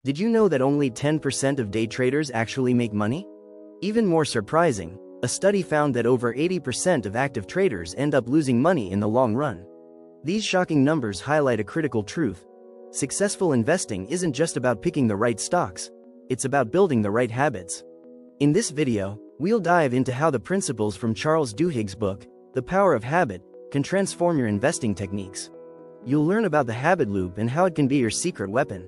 Did you know that only 10% of day traders actually make money? Even more surprising, a study found that over 80% of active traders end up losing money in the long run. These shocking numbers highlight a critical truth. Successful investing isn't just about picking the right stocks, it's about building the right habits. In this video, we'll dive into how the principles from Charles Duhigg's book, The Power of Habit, can transform your investing techniques. You'll learn about the habit loop and how it can be your secret weapon.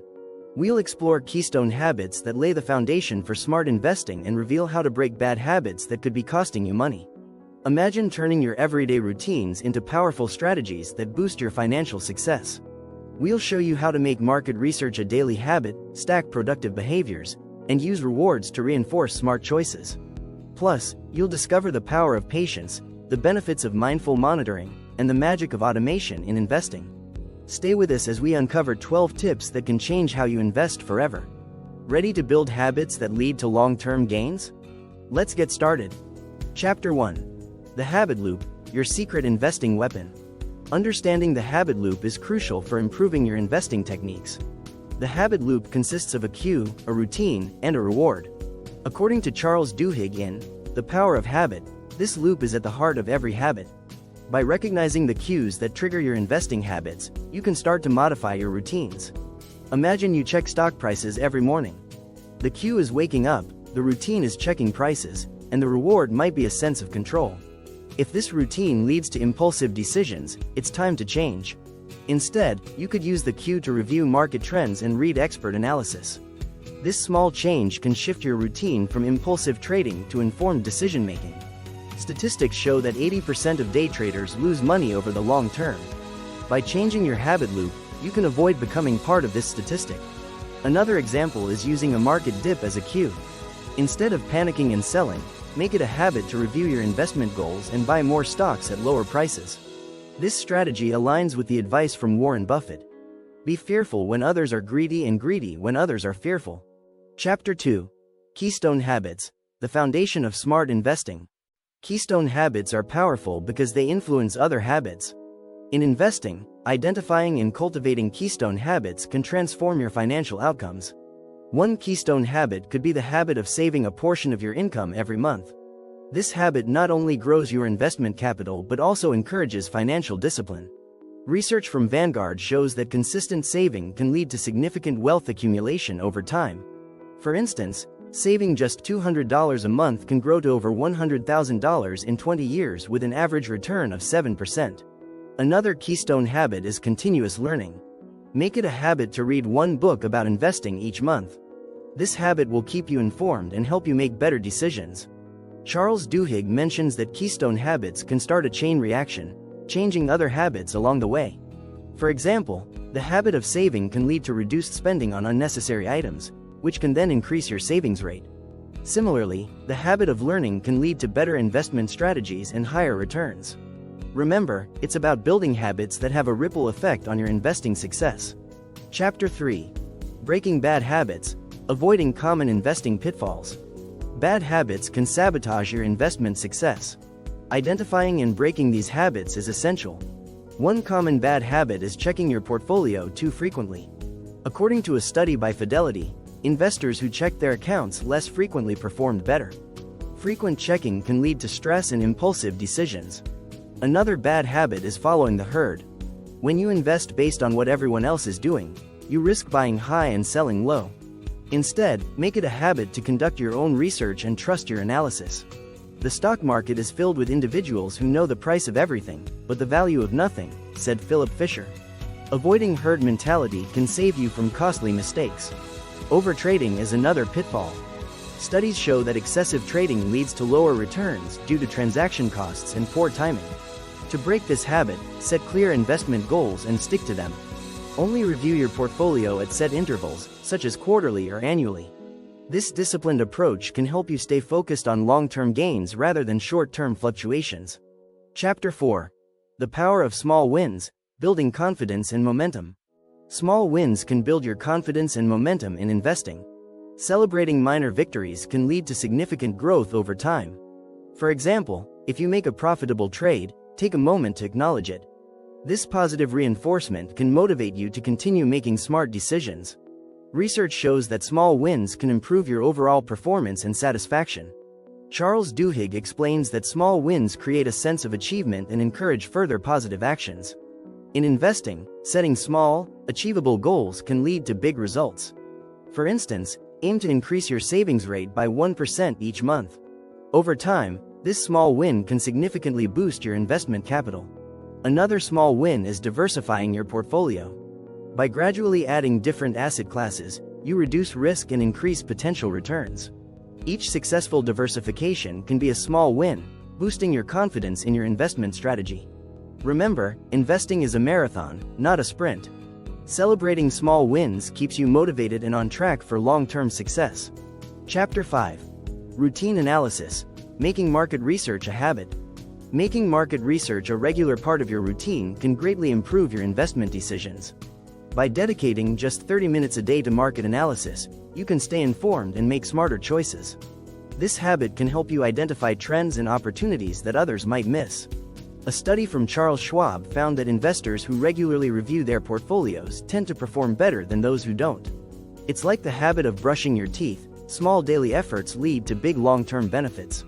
We'll explore keystone habits that lay the foundation for smart investing and reveal how to break bad habits that could be costing you money. Imagine turning your everyday routines into powerful strategies that boost your financial success. We'll show you how to make market research a daily habit, stack productive behaviors, and use rewards to reinforce smart choices. Plus, you'll discover the power of patience, the benefits of mindful monitoring, and the magic of automation in investing. Stay with us as we uncover 12 tips that can change how you invest forever. Ready to build habits that lead to long-term gains? Let's get started. Chapter 1. The Habit Loop, Your Secret Investing Weapon. Understanding the habit loop is crucial for improving your investing techniques. The habit loop consists of a cue, a routine, and a reward. According to Charles Duhigg in The Power of Habit, this loop is at the heart of every habit. By recognizing the cues that trigger your investing habits, you can start to modify your routines. Imagine you check stock prices every morning. The cue is waking up, the routine is checking prices, and the reward might be a sense of control. If this routine leads to impulsive decisions, it's time to change. Instead, you could use the cue to review market trends and read expert analysis. This small change can shift your routine from impulsive trading to informed decision-making. Statistics show that 80% of day traders lose money over the long term. By changing your habit loop, you can avoid becoming part of this statistic. Another example is using a market dip as a cue. Instead of panicking and selling, make it a habit to review your investment goals and buy more stocks at lower prices. This strategy aligns with the advice from Warren Buffett. Be fearful when others are greedy and greedy when others are fearful. Chapter 2. Keystone Habits, the Foundation of Smart Investing. Keystone habits are powerful because they influence other habits. In investing, identifying and cultivating keystone habits can transform your financial outcomes. One keystone habit could be the habit of saving a portion of your income every month. This habit not only grows your investment capital but also encourages financial discipline. Research from Vanguard shows that consistent saving can lead to significant wealth accumulation over time. For instance, saving just $200 a month can grow to over $100,000 in 20 years with an average return of 7%. Another keystone habit is continuous learning. Make it a habit to read one book about investing each month. This habit will keep you informed and help you make better decisions. Charles Duhigg mentions that keystone habits can start a chain reaction, changing other habits along the way. For example, the habit of saving can lead to reduced spending on unnecessary items, which can then increase your savings rate. Similarly, the habit of learning can lead to better investment strategies and higher returns. Remember, it's about building habits that have a ripple effect on your investing success. Chapter 3. Breaking Bad Habits, Avoiding Common Investing Pitfalls. Bad habits can sabotage your investment success. Identifying and breaking these habits is essential. One common bad habit is checking your portfolio too frequently. According to a study by Fidelity, investors who checked their accounts less frequently performed better. Frequent checking can lead to stress and impulsive decisions. Another bad habit is following the herd. When you invest based on what everyone else is doing, you risk buying high and selling low. Instead, make it a habit to conduct your own research and trust your analysis. The stock market is filled with individuals who know the price of everything, but the value of nothing, said Philip Fisher. Avoiding herd mentality can save you from costly mistakes. Overtrading is another pitfall. Studies show that excessive trading leads to lower returns due to transaction costs and poor timing. To break this habit, set clear investment goals and stick to them. Only review your portfolio at set intervals, such as quarterly or annually. This disciplined approach can help you stay focused on long-term gains rather than short-term fluctuations. Chapter 4. The Power of Small Wins, Building Confidence and Momentum. Small wins can build your confidence and momentum in investing. Celebrating minor victories can lead to significant growth over time. For example, if you make a profitable trade, take a moment to acknowledge it. This positive reinforcement can motivate you to continue making smart decisions. Research shows that small wins can improve your overall performance and satisfaction. Charles Duhigg explains that small wins create a sense of achievement and encourage further positive actions. In investing, setting small, achievable goals can lead to big results. For instance, aim to increase your savings rate by 1% each month. Over time, this small win can significantly boost your investment capital. Another small win is diversifying your portfolio. By gradually adding different asset classes, you reduce risk and increase potential returns. Each successful diversification can be a small win, boosting your confidence in your investment strategy. Remember, investing is a marathon, not a sprint. Celebrating small wins keeps you motivated and on track for long-term success. Chapter 5. Routine Analysis. Making market research a habit. Making market research a regular part of your routine can greatly improve your investment decisions. By dedicating just 30 minutes a day to market analysis, you can stay informed and make smarter choices. This habit can help you identify trends and opportunities that others might miss. A study from Charles Schwab found that investors who regularly review their portfolios tend to perform better than those who don't. It's like the habit of brushing your teeth, small daily efforts lead to big long-term benefits.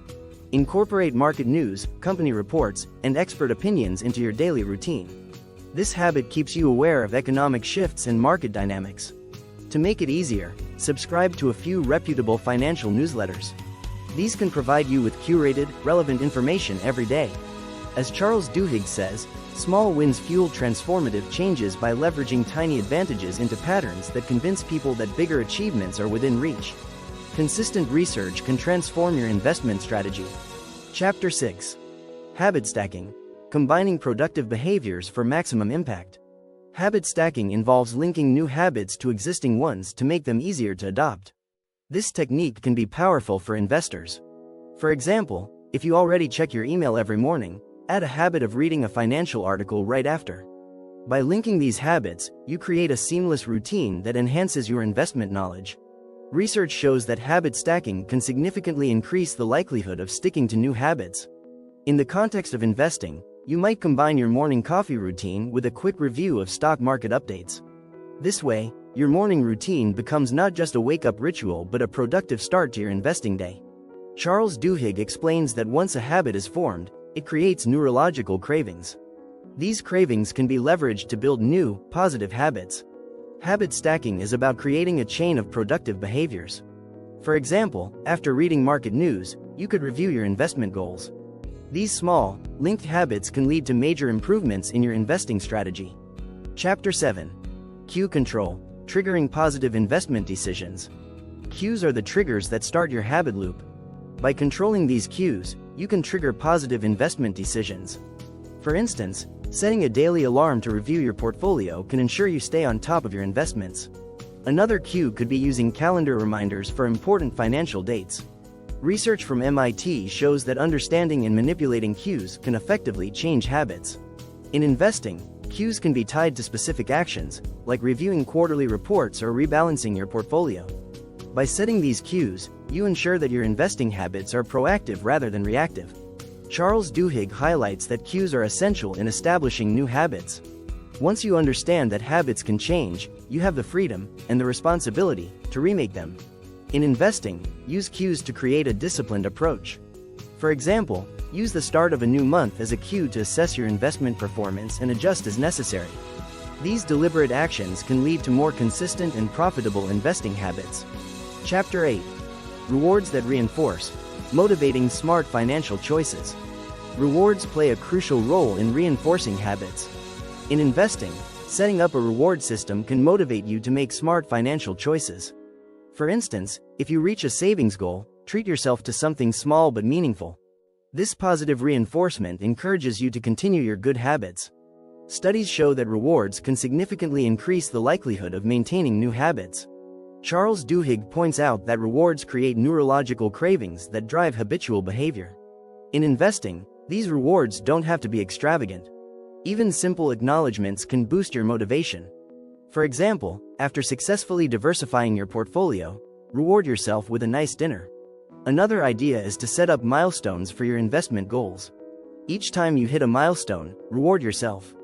Incorporate market news, company reports, and expert opinions into your daily routine. This habit keeps you aware of economic shifts and market dynamics. To make it easier, subscribe to a few reputable financial newsletters. These can provide you with curated, relevant information every day. As Charles Duhigg says, small wins fuel transformative changes by leveraging tiny advantages into patterns that convince people that bigger achievements are within reach. Consistent research can transform your investment strategy. Chapter 6. Habit Stacking. Combining productive behaviors for maximum impact. Habit stacking involves linking new habits to existing ones to make them easier to adopt. This technique can be powerful for investors. For example, if you already check your email every morning, add a habit of reading a financial article right after. By linking these habits, you create a seamless routine that enhances your investment knowledge. Research shows that habit stacking can significantly increase the likelihood of sticking to new habits. In the context of investing, you might combine your morning coffee routine with a quick review of stock market updates. This way, your morning routine becomes not just a wake-up ritual but a productive start to your investing day. Charles Duhigg explains that once a habit is formed, it creates neurological cravings. These cravings can be leveraged to build new, positive habits. Habit stacking is about creating a chain of productive behaviors. For example, after reading market news, you could review your investment goals. These small, linked habits can lead to major improvements in your investing strategy. Chapter 7. Cue Control. Triggering positive investment decisions. Cues are the triggers that start your habit loop. By controlling these cues, you can trigger positive investment decisions. For instance, setting a daily alarm to review your portfolio can ensure you stay on top of your investments. Another cue could be using calendar reminders for important financial dates. Research from MIT shows that understanding and manipulating cues can effectively change habits. In investing, cues can be tied to specific actions, like reviewing quarterly reports or rebalancing your portfolio. By setting these cues, you ensure that your investing habits are proactive rather than reactive. Charles Duhigg highlights that cues are essential in establishing new habits. Once you understand that habits can change, you have the freedom and the responsibility to remake them. In investing, use cues to create a disciplined approach. For example, use the start of a new month as a cue to assess your investment performance and adjust as necessary. These deliberate actions can lead to more consistent and profitable investing habits. Chapter 8. Rewards that reinforce. Motivating smart financial choices. Rewards play a crucial role in reinforcing habits. In investing, setting up a reward system can motivate you to make smart financial choices. For instance, if you reach a savings goal, treat yourself to something small but meaningful. This positive reinforcement encourages you to continue your good habits. Studies show that rewards can significantly increase the likelihood of maintaining new habits. Charles Duhigg points out that rewards create neurological cravings that drive habitual behavior. In investing, these rewards don't have to be extravagant. Even simple acknowledgments can boost your motivation. For example, after successfully diversifying your portfolio, reward yourself with a nice dinner. Another idea is to set up milestones for your investment goals. Each time you hit a milestone, reward yourself.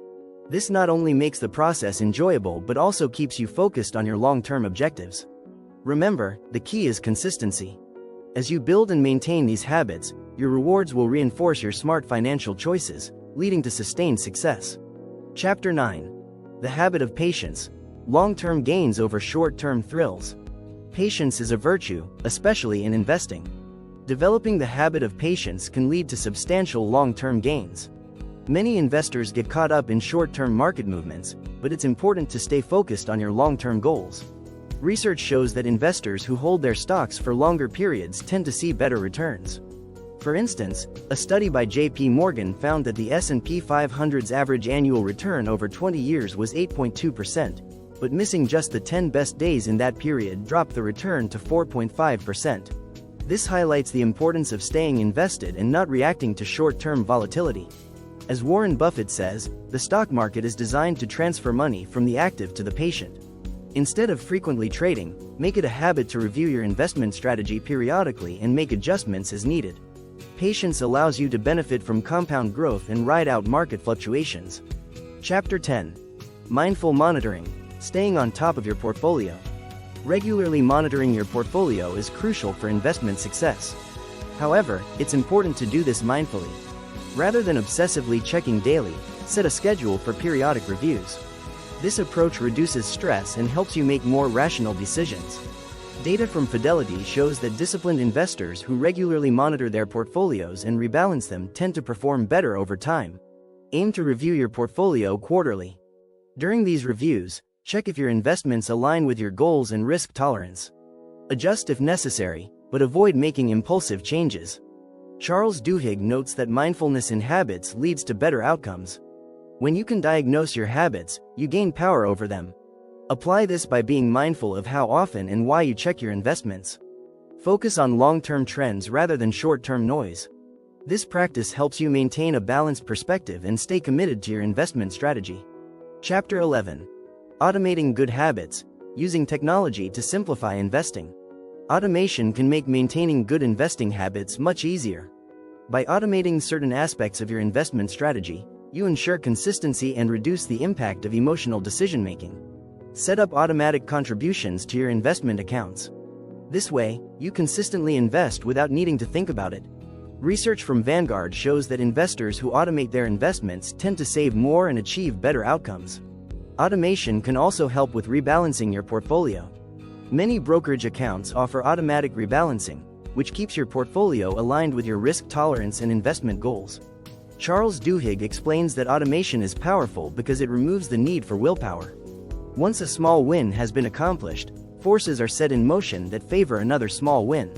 This not only makes the process enjoyable but also keeps you focused on your long-term objectives. Remember, the key is consistency. As you build and maintain these habits, your rewards will reinforce your smart financial choices, leading to sustained success. Chapter 9. The habit of patience. Long-term gains over short-term thrills. Patience is a virtue, especially in investing. Developing the habit of patience can lead to substantial long-term gains. Many investors get caught up in short-term market movements, but it's important to stay focused on your long-term goals. Research shows that investors who hold their stocks for longer periods tend to see better returns. For instance, a study by J.P. Morgan found that the S&P 500's average annual return over 20 years was 8.2%, but missing just the 10 best days in that period dropped the return to 4.5%. This highlights the importance of staying invested and not reacting to short-term volatility. As Warren Buffett says, the stock market is designed to transfer money from the active to the patient. Instead of frequently trading, make it a habit to review your investment strategy periodically and make adjustments as needed. Patience allows you to benefit from compound growth and ride out market fluctuations. Chapter 10. Mindful monitoring. Staying on top of your portfolio. Regularly monitoring your portfolio is crucial for investment success. However, it's important to do this mindfully. Rather than obsessively checking daily, set a schedule for periodic reviews. This approach reduces stress and helps you make more rational decisions. Data from Fidelity shows that disciplined investors who regularly monitor their portfolios and rebalance them tend to perform better over time. Aim to review your portfolio quarterly. During these reviews, check if your investments align with your goals and risk tolerance. Adjust if necessary, but avoid making impulsive changes. Charles Duhigg notes that mindfulness in habits leads to better outcomes. When you can diagnose your habits, you gain power over them. Apply this by being mindful of how often and why you check your investments. Focus on long-term trends rather than short-term noise. This practice helps you maintain a balanced perspective and stay committed to your investment strategy. Chapter 11. Automating good habits. Using technology to simplify investing. Automation can make maintaining good investing habits much easier. By automating certain aspects of your investment strategy, you ensure consistency and reduce the impact of emotional decision-making. Set up automatic contributions to your investment accounts. This way, you consistently invest without needing to think about it. Research from Vanguard shows that investors who automate their investments tend to save more and achieve better outcomes. Automation can also help with rebalancing your portfolio. Many brokerage accounts offer automatic rebalancing, which keeps your portfolio aligned with your risk tolerance and investment goals. Charles Duhigg explains that automation is powerful because it removes the need for willpower. Once a small win has been accomplished, forces are set in motion that favor another small win.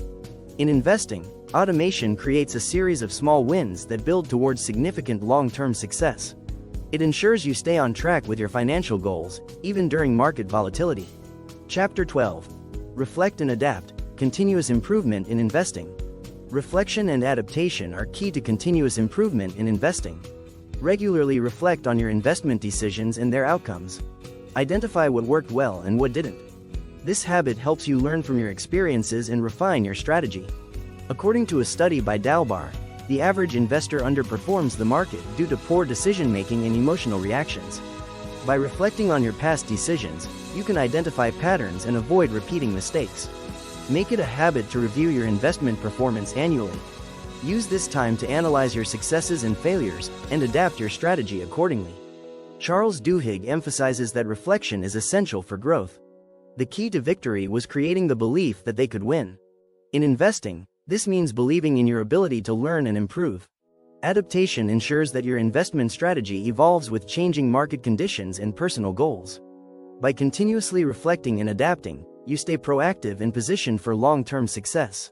In investing, automation creates a series of small wins that build towards significant long-term success. It ensures you stay on track with your financial goals, even during market volatility. Chapter 12. Reflect and adapt. Continuous improvement in investing. Reflection and adaptation are key to continuous improvement in investing. Regularly reflect on your investment decisions and their outcomes. Identify what worked well and what didn't. This habit helps you learn from your experiences and refine your strategy. According to a study by Dalbar, the average investor underperforms the market due to poor decision-making and emotional reactions. By reflecting on your past decisions, you can identify patterns and avoid repeating mistakes. Make it a habit to review your investment performance annually. Use this time to analyze your successes and failures, and adapt your strategy accordingly. Charles Duhigg emphasizes that reflection is essential for growth. The key to victory was creating the belief that they could win. In investing, this means believing in your ability to learn and improve. Adaptation ensures that your investment strategy evolves with changing market conditions and personal goals. By continuously reflecting and adapting, you stay proactive and positioned for long-term success.